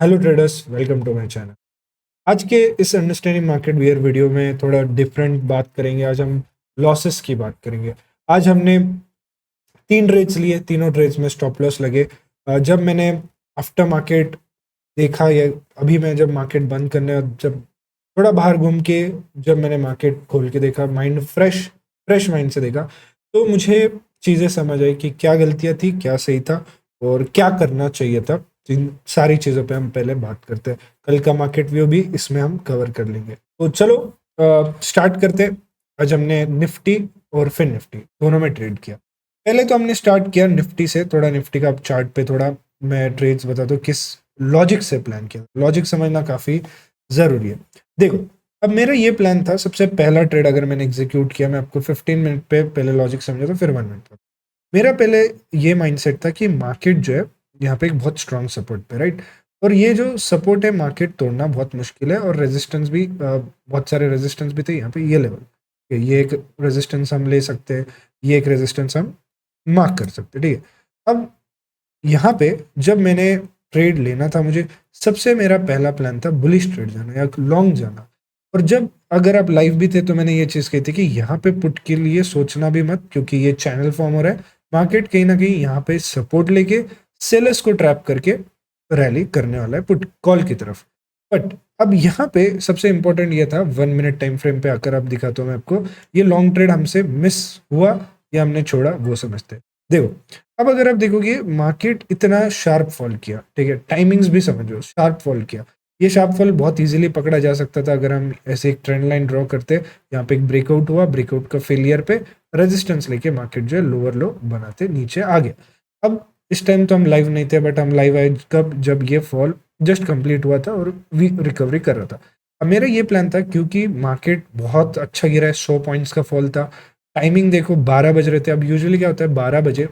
Hello traders, welcome to my channel. आज के इस अंडरस्टैंडिंग मार्केट वियर वीडियो में थोड़ा डिफरेंट बात करेंगे। आज हम लॉसेस की बात करेंगे। आज हमने 3 ट्रेड्स लिए, तीनों ट्रेड्स में स्टॉप लॉस लगे। जब मैंने आफ्टर मार्केट देखा या अभी मैं जब मार्केट बंद करने और जब थोड़ा बाहर घूम के जब मैंने मार्केट खोल के देखा, माइंड फ्रेश माइंड से देखा, तो मुझे चीज़ें समझ आई कि क्या गलतियाँ थी, क्या सही था और क्या करना चाहिए था। इन सारी चीज़ों पे हम पहले बात करते हैं। कल का मार्केट व्यू भी इसमें हम कवर कर लेंगे। तो चलो स्टार्ट करते हैं। आज हमने निफ्टी और फिर निफ्टी दोनों में ट्रेड किया। पहले तो हमने स्टार्ट किया निफ्टी से। थोड़ा निफ्टी का चार्ट पे थोड़ा मैं ट्रेड्स बता दूं किस लॉजिक से प्लान किया। लॉजिक समझना काफ़ी ज़रूरी है। देखो, अब मेरा ये प्लान था। सबसे पहला ट्रेड अगर मैंने एग्जीक्यूट किया, मैं आपको 15 मिनट पे पहले लॉजिक समझा था, फिर 1 मिनट तक। मेरा पहले ये माइंडसेट था कि मार्केट जो है यहाँ पे एक बहुत स्ट्रांग सपोर्ट पे, राइट। और ये जो सपोर्ट है मार्केट तोड़ना बहुत मुश्किल है, और रेजिस्टेंस भी बहुत सारे रेजिस्टेंस भी थे यहाँ पे। ये लेवल, ये एक रेजिस्टेंस हम ले सकते हैं, ये एक रेजिस्टेंस हम मार्क कर सकते हैं, ठीक है। अब यहाँ पे जब मैंने ट्रेड लेना था, मुझे सबसे मेरा पहला प्लान था बुलिश ट्रेड जाना या लॉन्ग जाना। और जब अगर आप लाइव भी थे तो मैंने ये चीज़ कही थी कि यहाँ पे पुट के लिए सोचना भी मत, क्योंकि ये चैनल फॉर्म हो रहा है। मार्केट कहीं ना कहीं यहाँ पे सपोर्ट लेके सेलर्स को ट्रैप करके रैली करने वाला है पुट कॉल की तरफ। बट अब यहाँ पे सबसे इंपॉर्टेंट ये था, 1 मिनट टाइम फ्रेम पे आकर आप दिखाता हूँ मैं आपको, ये लॉन्ग ट्रेड हमसे मिस हुआ या हमने छोड़ा वो समझते हैं। देखो, अब अगर आप देखोगे मार्केट इतना शार्प फॉल किया, ठीक है, टाइमिंग्स भी समझो, शार्प फॉल किया। ये शार्प फॉल बहुत इजीली पकड़ा जा सकता था अगर हम ऐसे एक ट्रेंड लाइन ड्रॉ करते। यहाँ पे एक ब्रेकआउट हुआ, ब्रेकआउट का फेलियर पे रेजिस्टेंस लेके मार्केट जो है लोअर लो बनाते नीचे आ गया। अब इस टाइम तो हम लाइव नहीं थे, बट हम लाइव आए कब, जब ये फॉल जस्ट कंप्लीट हुआ था और रिकवरी कर रहा था। अब मेरा ये प्लान था, क्योंकि मार्केट बहुत अच्छा गिरा है, 100 पॉइंट्स का फॉल था। टाइमिंग देखो, 12 बज रहे थे। अब यूजुअली क्या होता है, 12 बजे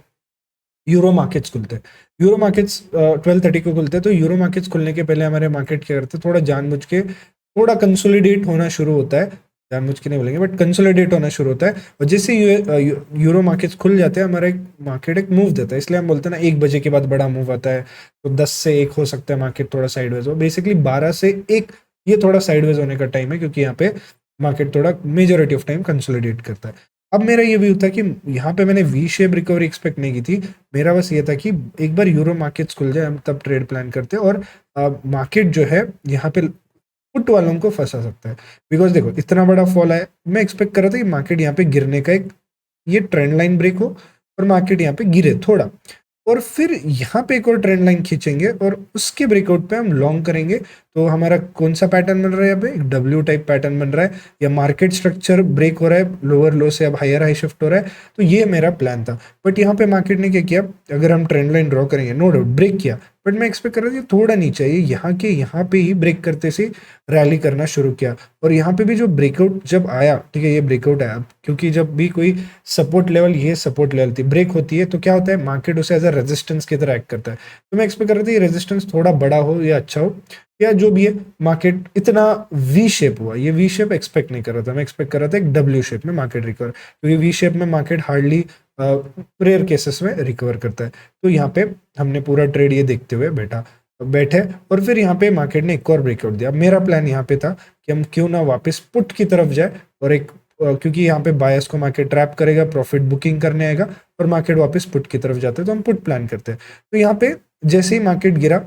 यूरो मार्केट्स खुलते हैं। यूरो मार्केट्स 12:30 को खुलते हैं। तो यूरो मार्केट्स खुलने के पहले हमारे मार्केट क्या करते हैं, थोड़ा जानबूझ के थोड़ा कंसोलिडेट होना शुरू होता है। जानबूझ के नहीं बोलेंगे, बट कंसोलिडेट होना शुरू होता है। और जैसे यूरो मार्केट्स खुल जाते हैं, हमारा एक मार्केट एक मूव देता है। इसलिए हम बोलते हैं ना, 1 बजे के बाद बड़ा मूव आता है। तो 10 से 1 हो सकता है मार्केट थोड़ा साइडवेज हो। बेसिकली 12 से 1 ये थोड़ा साइडवेज होने का टाइम है, क्योंकि यहाँ पे मार्केट थोड़ा मेजोरिटी ऑफ टाइम कंसोलिडेट करता है। अब मेरा ये व्यू था कि यहाँ पे मैंने वी शेप रिकवरी एक्सपेक्ट नहीं की थी। मेरा बस ये था कि एक बार यूरो मार्केट्स खुल जाए, हम तब ट्रेड प्लान करते हैं। और मार्केट जो है यहाँ पे पुट वालों को फंसा सकता है। बिकॉज देखो, इतना बड़ा फॉल है, मैं एक्सपेक्ट कर रहा था कि मार्केट यहाँ पे गिरने का एक ये ट्रेंड लाइन ब्रेक हो और मार्केट यहाँ पे गिरे थोड़ा, और फिर यहाँ पे एक और ट्रेंड लाइन खींचेंगे और उसके ब्रेकआउट पे हम लॉन्ग करेंगे। तो हमारा कौन सा पैटर्न बन रहा है, यहाँ पे एक डब्ल्यू टाइप पैटर्न बन रहा है, या मार्केट स्ट्रक्चर ब्रेक हो रहा है, लोअर लो से अब हायर हाई शिफ्ट हो रहा है। तो ये मेरा प्लान था। बट यहाँ पे मार्केट ने क्या किया, अगर हम ट्रेंड लाइन ड्रॉ करेंगे, नो डाउट ब्रेक किया, बट मैं एक्सपेक्ट कर रहा था थोड़ा नीचे, ये यहाँ के यहाँ पे ही ब्रेक करते से रैली करना शुरू किया। और यहाँ पे भी जो ब्रेकआउट जब आया, ठीक है, ये ब्रेकआउट आया, क्योंकि जब भी कोई सपोर्ट लेवल, ये सपोर्ट लेवल थी, ब्रेक होती है, तो क्या होता है, मार्केट उसे एज अ रेजिस्टेंस की तरह एक्ट करता है। तो मैं एक्सपेक्ट कर रहा था ये रेजिस्टेंस थोड़ा बड़ा हो या अच्छा हो, या जो भी है। मार्केट इतना वी शेप हुआ, ये वी शेप एक्सपेक्ट नहीं कर रहा था। मैं एक्सपेक्ट कर रहा था एक डब्ल्यू शेप में मार्केट रिकवर, क्योंकि वी शेप में मार्केट हार्डली रेयर केसेस में रिकवर करता है। तो यहाँ पे हमने पूरा ट्रेड ये देखते हुए बैठे, और फिर यहाँ पे मार्केट ने एक और ब्रेकआउट दिया। मेरा प्लान यहाँ पे था कि हम क्यों ना वापस पुट की तरफ जाए, और एक क्योंकि यहाँ पे बायर्स को मार्केट ट्रैप करेगा, प्रॉफिट बुकिंग करने आएगा, और मार्केट वापस पुट की तरफ जाता है, तो हम पुट प्लान करते हैं। तो यहाँ पे जैसे ही मार्केट गिरा,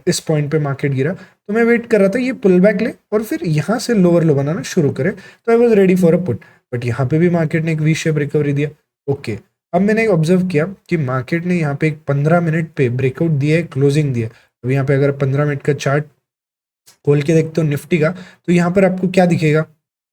इस पॉइंट पे मार्केट गिरा, तो मैं वेट कर रहा था ये पुल बैक ले और फिर यहाँ से लोअर लो बनाना शुरू करे। तो I was ready for a put. But यहाँ पे भी मार्केट ने एक वी शेप रिकवरी दिया। ओके, अब मैंने ऑब्जर्व किया कि मार्केट ने यहाँ पे एक 15 मिनट पे ब्रेकआउट दिया है, क्लोजिंग दिया है। अब यहाँ पे अगर 15 मिनट का चार्ट खोल के देखते हो निफ्टी का, तो यहाँ पर आपको क्या दिखेगा।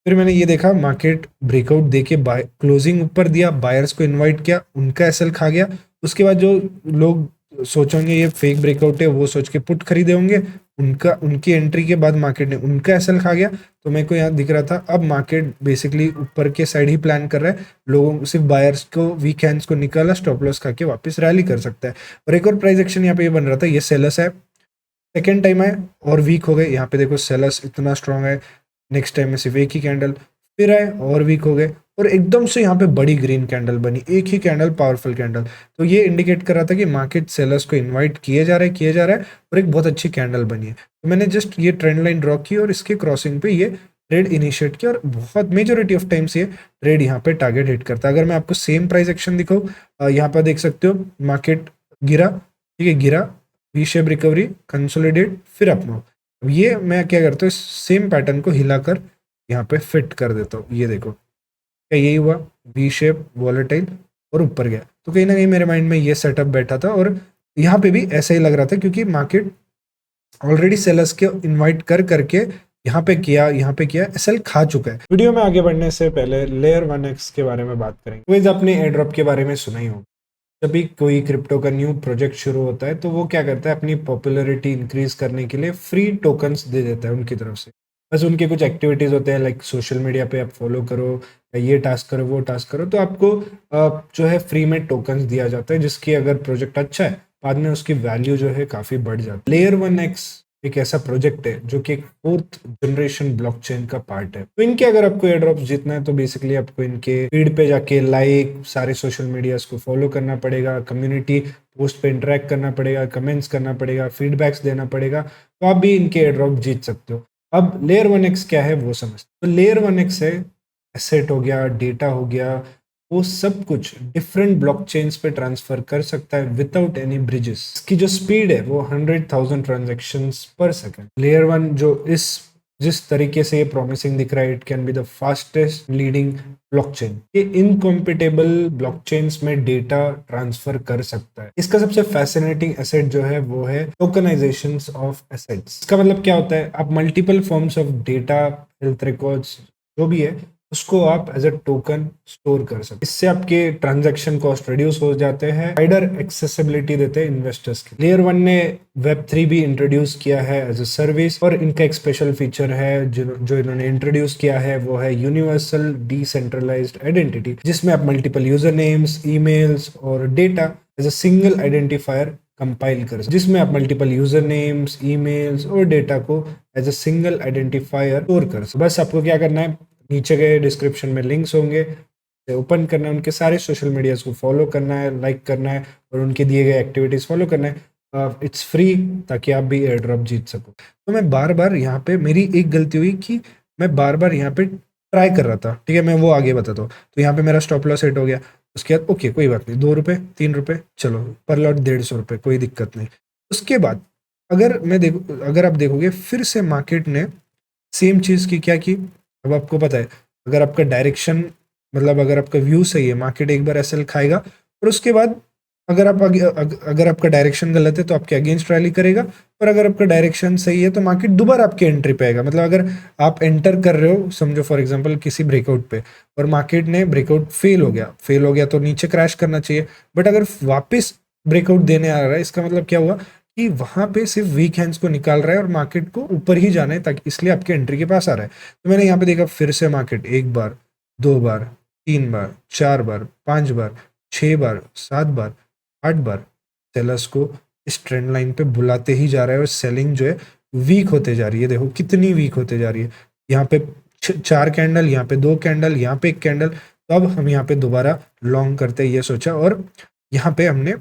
फिर मैंने ये देखा, मार्केट ब्रेकआउट देके बाय क्लोजिंग ऊपर दिया, बायर्स को इनवाइट किया, उनका एसएल खा गया। उसके बाद जो लोग सोचेंगे ये फेक ब्रेकआउट है, वो सोच के पुट खरीदे होंगे, उनकी एंट्री के बाद मार्केट ने उनका एसएल खा गया। तो मेरे को यहाँ दिख रहा था अब मार्केट बेसिकली ऊपर के साइड ही प्लान कर रहा है, लोगों सिर्फ बायर्स को वीक हैंड्स को निकाला, स्टॉप लॉस खा के वापस रैली कर सकता है। और एक और प्राइस एक्शन यहाँ पे ये बन रहा था, ये सेलर्स है, सेकेंड टाइम आए और वीक हो गए। यहाँ पे देखो सेलर्स इतना स्ट्रांग है, नेक्स्ट टाइम में सिर्फ एक ही कैंडल, फिर आए और वीक हो गए, और एकदम से यहाँ पे बड़ी ग्रीन कैंडल बनी, एक ही कैंडल, पावरफुल कैंडल। तो ये इंडिकेट कर रहा था कि मार्केट सेलर्स को इन्वाइट किए जा रहा है और एक बहुत अच्छी कैंडल बनी है। तो मैंने जस्ट ये ट्रेंड लाइन ड्रॉ की और इसके क्रॉसिंग पे ये ट्रेड इनिशिएट किया, और बहुत मेजोरिटी ऑफ टाइम्स ये ट्रेड यहाँ पे टारगेट हिट करता है। अगर मैं आपको सेम प्राइस एक्शन दिखाऊँ, यहाँ पर देख सकते हो मार्केट गिरा, ठीक है, गिरा, वी शेप रिकवरी, कंसोलिडेट, फिर अप मूव। अब ये मैं क्या करता हूँ, सेम पैटर्न को हिलाकर यहाँ पे फिट कर देता हूँ। ये देखो क्या यही हुआ, वी शेप, वॉलेटाइल और ऊपर गया। तो कहीं ना कहीं मेरे माइंड में ये सेटअप बैठा था, और यहाँ पे भी ऐसा ही लग रहा था, क्योंकि मार्केट ऑलरेडी सेलर्स के इनवाइट कर करके यहाँ पे किया, एसएल खा चुका है। वीडियो में आगे बढ़ने से पहले लेयर 1x के बारे में बात करेंगे। वैसे आपने एयर ड्रॉप के बारे में सुना ही होगा। जब भी कोई क्रिप्टो का न्यू प्रोजेक्ट शुरू होता है तो वो क्या करता है, अपनी पॉपुलैरिटी इंक्रीज करने के लिए फ्री टोकन्स दे देता है उनकी तरफ से। बस उनके कुछ एक्टिविटीज होते हैं, लाइक सोशल मीडिया पे आप फॉलो करो, या ये टास्क करो, वो टास्क करो, तो आपको जो है फ्री में टोकन्स दिया जाता है, जिसकी अगर प्रोजेक्ट अच्छा है बाद में उसकी वैल्यू जो है काफी बढ़ जाती है। लेयर 1x एक ऐसा प्रोजेक्ट है जो कि एक 4th जनरेशन ब्लॉकचेन का पार्ट है। तो इनके अगर आपको एयर ड्रॉप्स जीतना है तो बेसिकली आपको इनके फीड पे जाके लाइक, सारे सोशल मीडियाज को फॉलो करना पड़ेगा, कम्युनिटी पोस्ट पे इंटरेक्ट करना पड़ेगा, कमेंट्स करना पड़ेगा, फीडबैक्स देना पड़ेगा, तो आप भी इनके एयर ड्रॉप जीत सकते हो। अब लेयर 1x क्या है वो समझते। तो लेयर 1x है, एसेट हो गया, डेटा हो गया, वो सब कुछ डिफरेंट ब्लॉकचेन्स पे ट्रांसफर कर सकता है विदाउट एनी ब्रिजेस। इसकी जो स्पीड है वो 100,000 ट्रांजैक्शंस पर सेकंड। लेयर 1 जो जिस तरीके से ये प्रॉमिसिंग दिख रहा है, it can be the fastest leading blockchain. ये इनकॉम्पिटेबल ब्लॉकचेन्स में डेटा ट्रांसफर कर सकता है। इसका सबसे फैसिनेटिंग एसेट जो है वो है टोकनाइजेशन ऑफ एसेट्स। इसका मतलब क्या होता है, आप multiple forms of data, health records जो भी है उसको आप एज अ टोकन स्टोर कर सकते। इससे आपके ट्रांजैक्शन कॉस्ट रिड्यूस हो जाते हैं, वाइडर एक्सेसिबिलिटी देते हैं इन्वेस्टर्स की। लेयर 1 ने Web3 भी इंट्रोड्यूस किया है एज अ सर्विस, और इनका एक स्पेशल फीचर है जो इन्होंने इंट्रोड्यूस किया है, वो है यूनिवर्सल डिसेंट्रलाइज्ड आइडेंटिटी, जिसमें आप मल्टीपल यूजर नेम्स, ईमेल्स और data as a single identifier compile कर सकते, जिसमें आप मल्टीपल यूजर नेम्स, ईमेल्स और डेटा को as a single identifier store कर सकते। बस आपको क्या करना है, नीचे के डिस्क्रिप्शन में लिंक्स होंगे, ओपन करना है, उनके सारे सोशल मीडियाज को फॉलो करना है, लाइक करना है, और उनके दिए गए एक्टिविटीज फॉलो करना है। इट्स फ्री, ताकि आप भी एयर ड्रॉप जीत सको। तो मैं बार बार यहाँ पे, मेरी एक गलती हुई कि मैं बार बार यहाँ पे ट्राई कर रहा था, ठीक है, मैं वो आगे बताता हूँ। तो यहाँ पे मेरा स्टॉप लॉस हिट हो गया, उसके बाद ओके कोई बात नहीं, 2 रुपये 3 रुपये, चलो पर लॉट 150 रुपये, कोई दिक्कत नहीं। उसके बाद अगर आप देखोगे फिर से मार्केट ने सेम चीज़ की, क्या की, अब आपको पता है, अगर आपका डायरेक्शन, मतलब अगर आपका व्यू सही है, मार्केट एक बार एसएल खाएगा, और उसके बाद अगर आपका डायरेक्शन गलत है तो आपके अगेंस्ट रैली करेगा, और अगर आपका डायरेक्शन सही है तो मार्केट दोबारा आपके एंट्री पे आएगा। मतलब अगर आप एंटर कर रहे हो, समझो फॉर एग्जांपल किसी ब्रेकआउट पे, और मार्केट ने ब्रेकआउट फेल हो गया तो नीचे क्रैश करना चाहिए, बट अगर वापस ब्रेकआउट देने आ रहा है, इसका मतलब क्या हुआ कि वहां पे सिर्फ वीक हैंड्स को निकाल रहा है और मार्केट को ऊपर ही जाना है, ताकि इसलिए आपके एंट्री के पास आ रहा है। तो मैंने यहाँ पे देखा फिर से मार्केट 1 बार, 2 बार, 3 बार, 4 बार, 5 बार, 6 बार, 7 बार, 8 बार सेलर्स को इस ट्रेंड लाइन पे बुलाते ही जा रहा है, और सेलिंग जो है वीक होते जा रही है। देखो कितनी वीक होते जा रही है, यहाँ पे 4 कैंडल, यहाँ पे 2 कैंडल, यहाँ पे 1 कैंडल। तो अब हम यहाँ पे दोबारा लॉन्ग करते ये सोचा, और यहाँ पे हमने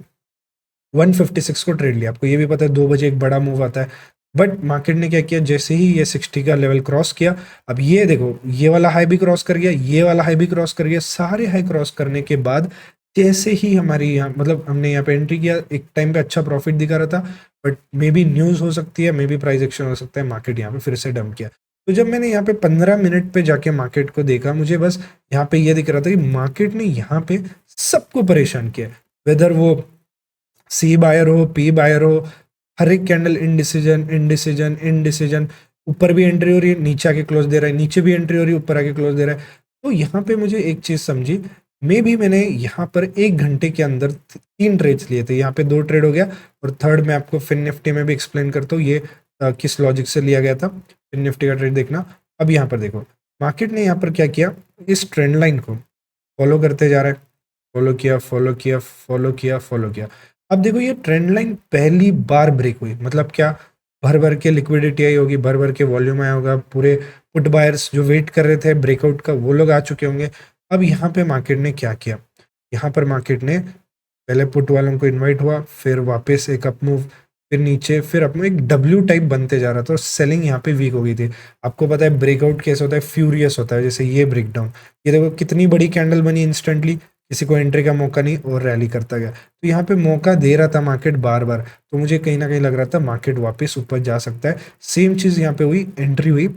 156 को ट्रेड लिया। आपको ये भी पता है 2 बजे एक बड़ा मूव आता है, बट मार्केट ने क्या किया, जैसे ही ये 60 का लेवल क्रॉस किया, अब ये देखो ये वाला हाई भी क्रॉस कर गया, ये वाला हाई भी क्रॉस कर गया, सारे हाई क्रॉस करने के बाद जैसे ही हमारी यहाँ, मतलब हमने यहाँ पे एंट्री किया, एक टाइम पे अच्छा प्रॉफिट दिखा रहा था, बट मे बी न्यूज़ हो सकती है, मे बी प्राइस एक्शन हो सकता है, मार्केट यहाँ पे फिर से डंप किया। तो जब मैंने यहाँ पे 15 मिनट पे जाके मार्केट को देखा, मुझे बस यहाँ पे ये दिख रहा था कि मार्केट ने यहाँ पे सबको परेशान किया, वेदर वो सी बायर हो, पी बायर हो, हर एक कैंडल इनडिसीजन इनडिसीजन इनडिसीजन, ऊपर भी एंट्री हो रही है, नीचे आके क्लोज दे रहा है, नीचे भी एंट्री हो रही है, ऊपर आके क्लोज दे रहा है। तो यहाँ पे मुझे एक चीज समझी, मे भी मैंने यहाँ पर 1 घंटे के अंदर 3 ट्रेड्स लिए थे, यहाँ पे 2 ट्रेड हो गया, और थर्ड मैं आपको फिन निफ्टी में भी एक्सप्लेन करता हूँ ये किस लॉजिक से लिया गया था। फिन निफ्टी का ट्रेड देखना। अब यहाँ पर देखो मार्केट ने यहाँ पर क्या किया, इस ट्रेंड लाइन को फॉलो करते जा रहा है, फॉलो किया, फॉलो किया, फॉलो किया, फॉलो किया। अब देखो ये ट्रेंड लाइन पहली बार ब्रेक हुई, मतलब क्या, भर भर के लिक्विडिटी आई होगी, भर भर के वॉल्यूम आया होगा, पूरे पुट बायर्स जो वेट कर रहे थे ब्रेकआउट का वो लोग आ चुके होंगे, अब यहाँ पे मार्केट ने क्या किया, यहाँ पर मार्केट ने पहले पुट वालों को इन्वाइट हुआ, फिर वापस एक अप मूव, फिर नीचे, फिर अप मूव, एक डब्ल्यू टाइप बनते जा रहा था और सेलिंग यहाँ पे वीक हो गई थी। आपको पता है ब्रेकआउट कैसे होता है, फ्यूरियस होता है, जैसे ये ब्रेकडाउन, ये देखो कितनी बड़ी कैंडल बनी इंस्टेंटली, किसी को एंट्री का मौका नहीं और रैली करता गया। तो यहाँ पे मौका दे रहा था मार्केट बार बार, तो मुझे कहीं ना कहीं लग रहा था मार्केट वापस ऊपर जा सकता है। सेम चीज़ यहाँ पे हुई, एंट्री हुई,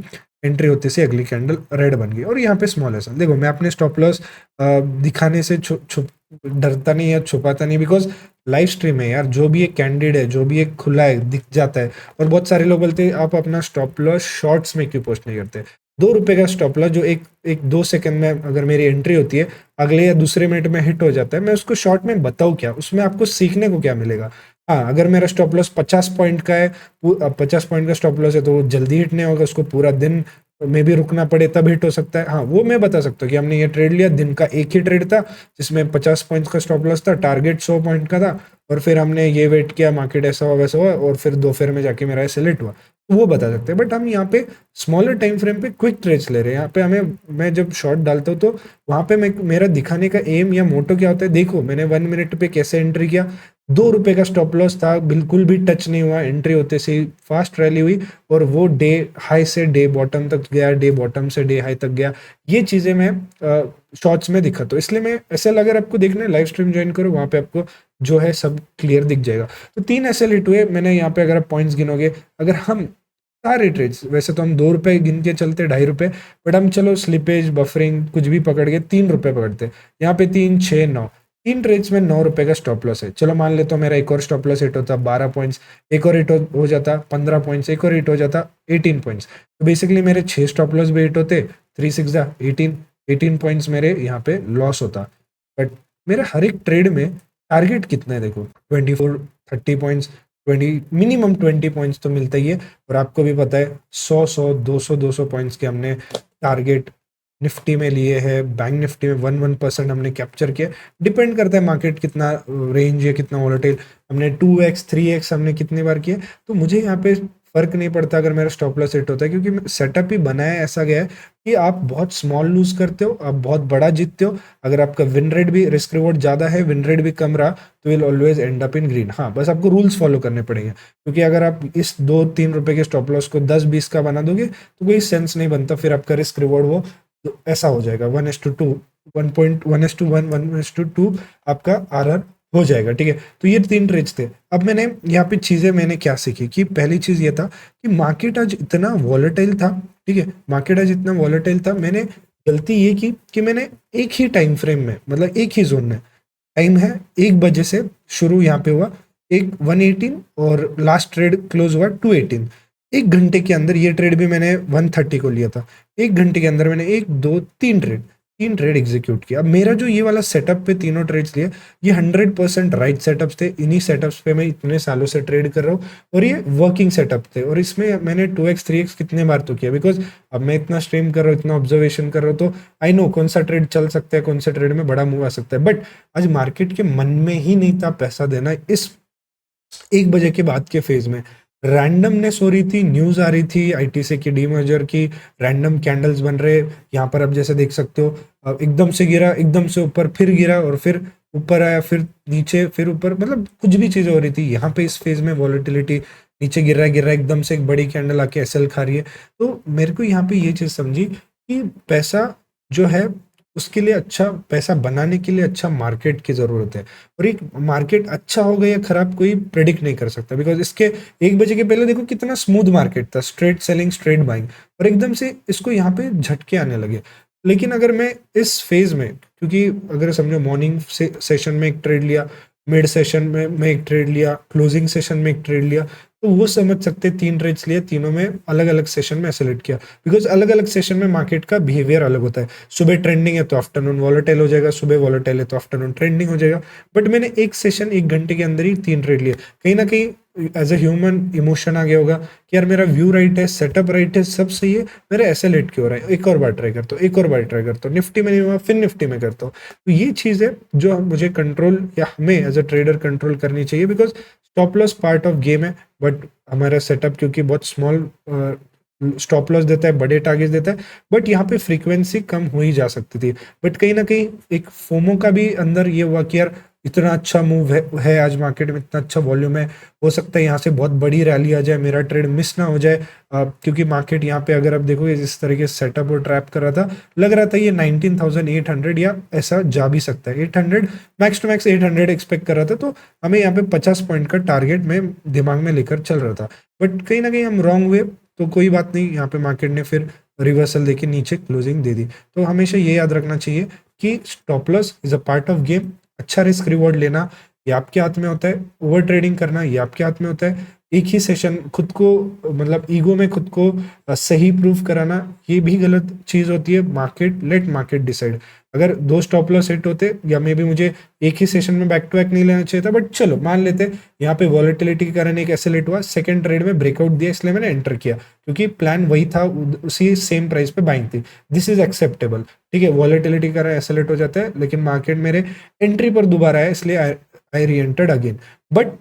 एंट्री होते से अगली कैंडल रेड बन गई और यहाँ पे स्मॉल ऐसा देखो। मैं अपने स्टॉप लॉस दिखाने से छुप डरता नहीं या छुपाता नहीं, बिकॉज लाइव स्ट्रीम है यार, जो भी एक कैंडिड है, जो भी एक खुला है, दिख जाता है। और बहुत सारे लोग बोलते हैं आप अपना स्टॉप लॉस शॉर्ट्स में क्यों पोस्ट नहीं करते। 2 रुपए का स्टॉप लॉस जो एक 2 सेकंड में अगर मेरी एंट्री होती है, अगले या दूसरे मिनट में हिट हो जाता है, मैं उसको शॉर्ट में बताऊँ क्या, उसमें आपको सीखने को क्या मिलेगा। हाँ, अगर मेरा स्टॉप लॉस 50 पॉइंट का है, 50 पॉइंट का स्टॉप लॉस है, तो वो जल्दी हिट नहीं होगा, उसको पूरा दिन में भी रुकना पड़े तब हिट हो सकता है। हाँ, वो मैं बता सकता हूँ कि हमने ये ट्रेड लिया, दिन का एक ही ट्रेड था जिसमें 50 पॉइंट्स का स्टॉप लॉस था, टारगेट 100 पॉइंट का था, और फिर हमने ये वेट किया मार्केट ऐसा हुआ वैसा हुआ और फिर दो फेयर में जाके मेरा सेलेक्ट हुआ, तो वो बता सकते हैं। बट हम यहाँ पे स्मॉलर टाइम फ्रेम पे क्विक ट्रेड्स ले रहे हैं। यहाँ पे हमें, मैं जब शॉर्ट डालता हूँ तो वहाँ पे मेरा दिखाने का एम या मोटो क्या होता है, देखो मैंने 1 मिनट पे कैसे एंट्री किया, 2 रुपए का स्टॉप लॉस था, बिल्कुल भी टच नहीं हुआ, एंट्री होते से ही फास्ट रैली हुई और वो डे हाई से डे बॉटम तक गया, डे बॉटम से डे हाई तक गया। ये चीज़ें मैं शॉर्ट्स में दिखा, तो इसलिए मैं ऐसे, अगर आपको देखना है लाइव स्ट्रीम ज्वाइन करो, वहाँ पे आपको जो है सब क्लियर दिख जाएगा। तो 3 ऐसे हिट हुए मैंने यहाँ पे, अगर आप पॉइंट्स गिनोगे, अगर हम सारे ट्रेड्स, वैसे तो हम 2 रुपए गिन के चलते, 2.5 रुपए, बट हम चलो स्लिपेज बफरिंग कुछ भी पकड़ के 3 रुपए पकड़ते, यहाँ पे 3 6 9, 3 ट्रेड्स में 9 रुपए का स्टॉप लॉस है। चलो मान ले तो मेरा एक और स्टॉप लॉस हिट होता 12 पॉइंट्स, एक और हिट हो जाता 15 पॉइंट्स, एक और हिट हो जाता 18 पॉइंट्स, तो बेसिकली मेरे 6 स्टॉप लॉस भी हिट होते, 3 6 18 पॉइंट्स मेरे यहाँ पे लॉस होता। बट मेरा हर एक ट्रेड में टारगेट कितना है देखो, 24 30 पॉइंट्स, 20 मिनिमम 20 पॉइंट्स तो मिलता ही है। और आपको भी पता है 100 पॉइंट्स के हमने टारगेट निफ्टी में लिए हैं, बैंक निफ्टी में 1% हमने कैप्चर किया। डिपेंड करता है मार्केट कितना रेंज है, कितना वॉलेटाइल, हमने 2x 3x हमने कितने बार किए। तो मुझे यहाँ पे फर्क नहीं पड़ता अगर मेरा स्टॉप लॉस हिट होता है, क्योंकि सेटअप ही बनाया ऐसा गया है कि आप बहुत स्मॉल लूज करते हो, आप बहुत बड़ा जीतते हो। अगर आपका विन रेट भी, रिस्क रिवॉर्ड ज़्यादा है, विन रेट भी कम रहा, तो will always and up in green. हाँ, बस आपको रूल्स फॉलो करने पड़ेंगे, क्योंकि अगर आप इस 2 3 रुपए के स्टॉप लॉस को 10 20 का बना दोगे तो कोई सेंस नहीं बनता, फिर आपका रिस्क रिवॉर्ड वो तो ऐसा हो जाएगा 1:2, 1.1:1, 1:2 आपका RR हो जाएगा। ठीक है, तो ये 3 ट्रेड्स थे। अब मैंने यहाँ पे चीज़ें मैंने क्या सीखी कि पहली चीज़ ये था कि मार्केट आज इतना वॉलेटाइल था। ठीक है, मार्केट आज इतना वॉलेटाइल था, मैंने गलती ये की कि मैंने एक ही टाइम फ्रेम में, मतलब एक ही जोन में, टाइम है 1 बजे से शुरू यहाँ पे हुआ, एक 118 और लास्ट ट्रेड क्लोज हुआ 218। 1 घंटे के अंदर ये ट्रेड भी मैंने 130 को लिया था। 1 घंटे के अंदर मैंने 1 2 3 ट्रेड एग्जीक्यूट किया। अब मेरा जो ये वाला सेटअप पे तीनों ट्रेड्स लिए, ये 100% राइट सेटअप्स थे। इन्हीं सेटअप्स पे मैं इतने सालों से ट्रेड कर रहा हूँ और ये वर्किंग सेटअप थे। और इसमें मैंने 2x 3x कितने बार तो किया, बिकॉज अब मैं इतना स्ट्रीम कर रहा हूँ, इतना ऑब्जर्वेशन कर रहा हूँ, तो आई नो कौन सा ट्रेड चल सकता है, कौन सा ट्रेड में बड़ा मूव आ सकता है। बट आज मार्केट के मन में ही नहीं था पैसा देना। इस 1 बजे के बाद के फेज में रैंडमनेस हो रही थी, न्यूज आ रही थी आईटीसी की डीमर्जर की, रैंडम कैंडल्स बन रहे। यहाँ पर आप जैसे देख सकते हो, एकदम से गिरा, एकदम से ऊपर, फिर गिरा और फिर ऊपर आया, फिर नीचे, फिर ऊपर, मतलब कुछ भी चीजें हो रही थी। यहाँ पे इस फेज में वॉलेटिलिटी, नीचे गिर रहा है, एकदम से एक बड़ी कैंडल आके एसएल खा रही है। तो मेरे को यहाँ पे ये चीज समझी कि पैसा जो है, उसके लिए अच्छा पैसा बनाने के लिए अच्छा मार्केट की जरूरत है। और एक मार्केट अच्छा होगा या खराब कोई प्रेडिक्ट नहीं कर सकता, बिकॉज इसके 1 बजे के पहले देखो कितना स्मूथ मार्केट था, स्ट्रेट सेलिंग, स्ट्रेट बाइंग, और एकदम से इसको यहाँ पे झटके आने लगे। लेकिन अगर मैं इस फेज में, क्योंकि अगर समझो मॉर्निंग सेशन में एक ट्रेड लिया, मिड सेशन में मैं एक ट्रेड लिया, क्लोजिंग सेशन में एक ट्रेड लिया, तो वो समझ सकते 3 ट्रेड्स लिए, तीनों में अलग अलग सेशन में सेलेक्ट किया, बिकॉज अलग अलग सेशन में मार्केट का बिहेवियर अलग होता है। सुबह ट्रेंडिंग है तो आफ्टरनून वॉलेटाइल हो जाएगा, सुबह वॉलेटाइल है तो आफ्टरनून ट्रेंडिंग हो जाएगा। बट मैंने एक सेशन 1 घंटे के अंदर ही 3 ट्रेड लिए। कहीं ना कहीं एज ए ह्यूमन इमोशन आ गया होगा कि यार मेरा व्यू राइट है, सेटअप राइट है, सब सही है, मेरा ऐसे लेट क्यों हो रहा है, एक और बार ट्राई करता हूँ, एक और बार ट्राई करता हूँ, निफ्टी में नहीं हुआ फिर निफ्टी में करता हूँ। तो ये चीज़ है जो मुझे कंट्रोल, या हमें एज अ ट्रेडर कंट्रोल करनी चाहिए, because stop loss part of game है। बट हमारा सेटअप क्योंकि बहुत स्मॉल स्टॉप लॉस देता है, बड़े टारगेट देता है, बट यहाँ पे फ्रीक्वेंसी कम हो ही जा सकती थी। बट कहीं ना कहीं एक फोमो का भी अंदर ये हुआ कि यार इतना अच्छा मूव है आज मार्केट में, इतना अच्छा वॉल्यूम है, हो सकता है यहाँ से बहुत बड़ी रैली आ जाए, मेरा ट्रेड मिस ना हो जाए। क्योंकि मार्केट यहाँ पे अगर आप देखोगे जिस तरीके से सेटअप और ट्रैप कर रहा था, लग रहा था ये 19,800 या ऐसा जा भी सकता है, 800 मैक्स टू मैक्स 800 एक्सपेक्ट कर रहा था। तो हमें यहाँ पे 50 पॉइंट का टारगेट में दिमाग में लेकर चल रहा था, बट कहीं ना कहीं हम रॉन्ग हुए। तो कोई बात नहीं, यहाँ पे मार्केट ने फिर रिवर्सल देके नीचे क्लोजिंग दे दी। तो हमेशा ये याद रखना चाहिए कि stop loss is a part of game. अच्छा रिस्क रिवॉर्ड लेना ये आपके हाथ में होता है, ओवर ट्रेडिंग करना ये आपके हाथ में होता है, एक ही सेशन खुद को मतलब ईगो में खुद को सही प्रूव कराना ये भी गलत चीज होती है। Market let market decide. अगर 2 स्टॉप लॉस हिट होते या मे बी मुझे एक ही सेशन में बैक टू बैक नहीं लेना चाहिए था, बट चलो मान लेते यहाँ पे वॉलेटिलिटी के कारण एक एसएलेट हुआ, सेकंड ट्रेड में ब्रेकआउट दिया इसलिए मैंने एंटर किया, क्योंकि प्लान वही था, उसी सेम प्राइस पे बाइंग थी, दिस इज एक्सेप्टेबल। ठीक है, वॉलेटिलिटी के कारण एसएलेट हो जाता है, लेकिन मार्केट मेरे एंट्री पर दोबारा है इसलिए आई री एंटर्ड अगेन। बट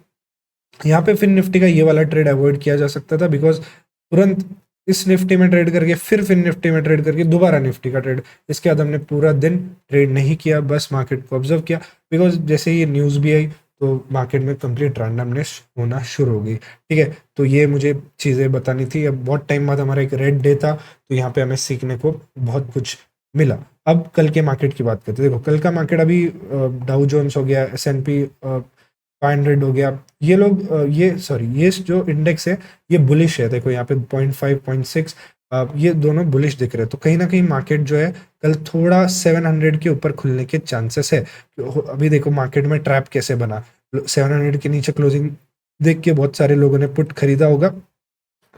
यहाँ पे फिर निफ्टी का ये वाला ट्रेड अवॉइड किया जा सकता था, बिकॉज तुरंत इस निफ्टी में ट्रेड करके फिर निफ्टी में ट्रेड करके दोबारा निफ्टी का ट्रेड, इसके बाद हमने पूरा दिन ट्रेड नहीं किया, बस मार्केट को ऑब्जर्व किया। बिकॉज जैसे ये न्यूज़ भी आई तो मार्केट में कंप्लीट रैंडमनेस होना शुरू हो गई। ठीक है, तो ये मुझे चीज़ें बतानी थी। अब बहुत टाइम बाद हमारा एक रेड डे था, तो यहाँ पे हमें सीखने को बहुत कुछ मिला। अब कल के मार्केट की बात करते हैं। देखो कल का मार्केट अभी डाउ जोन्स हो गया, S&P 500 हो गया, ये लोग ये जो इंडेक्स है ये बुलिश है। देखो यहाँ पे 0.5 0.6 ये दोनों बुलिश दिख रहे हैं। तो कहीं ना कहीं मार्केट जो है कल थोड़ा 700 के ऊपर खुलने के चांसेस है। अभी देखो मार्केट में ट्रैप कैसे बना, 700 के नीचे क्लोजिंग देख के बहुत सारे लोगों ने पुट खरीदा होगा,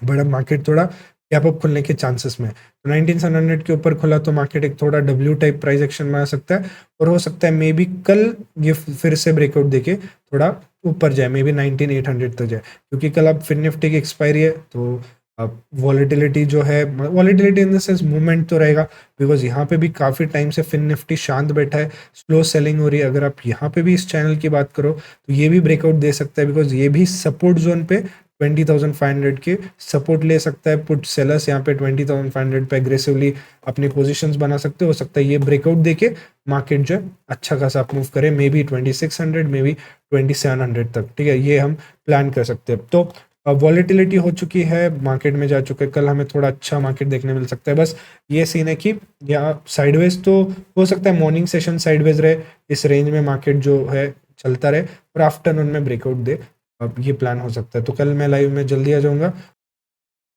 बड़ा मार्केट थोड़ा गैप अप खुलने के चांसेस में। तो 19,700 के ऊपर खुला तो मार्केट एक थोड़ा डब्ल्यू टाइप प्राइस एक्शन में आ सकता है, और हो सकता है मे बी कल ये फिर से ब्रेकआउट देके थोड़ा ऊपर जाए, मे बी 19,800 तक जाए, क्योंकि कल अब फिर निफ्टी की एक्सपायरी है। तो अब वॉलेटिलिटी जो है, volatility in the sense movement तो रहेगा, बिकॉज यहाँ पे भी काफ़ी टाइम से फिन निफ्टी शांत बैठा है, स्लो सेलिंग हो रही है। अगर आप यहाँ पे भी इस चैनल की बात करो तो ये भी ब्रेकआउट दे सकता है, बिकॉज ये भी सपोर्ट जोन पे 20,500 के सपोर्ट ले सकता है। पुट सेलर्स यहाँ पे 20,500 पे एग्रेसिवली अपनी पोजीशंस बना सकते हो सकता है ये ब्रेकआउट देके मार्केट जो है अच्छा खासा मूव करे, मे बी 2,600 मे बी 2,700 तक। ठीक है, ये हम प्लान कर सकते हैं। तो वॉलेटिलिटी हो चुकी है, मार्केट में जा चुके हैं, कल हमें थोड़ा अच्छा मार्केट देखने मिल सकता है। बस ये सीन है कि यहाँ साइडवेज तो हो सकता है, मॉर्निंग सेशन साइडवेज रहे, इस रेंज में मार्केट जो है चलता रहे, और आफ्टरनून में ब्रेकआउट दे, अब ये प्लान हो सकता है। तो कल मैं लाइव में जल्दी आ जाऊंगा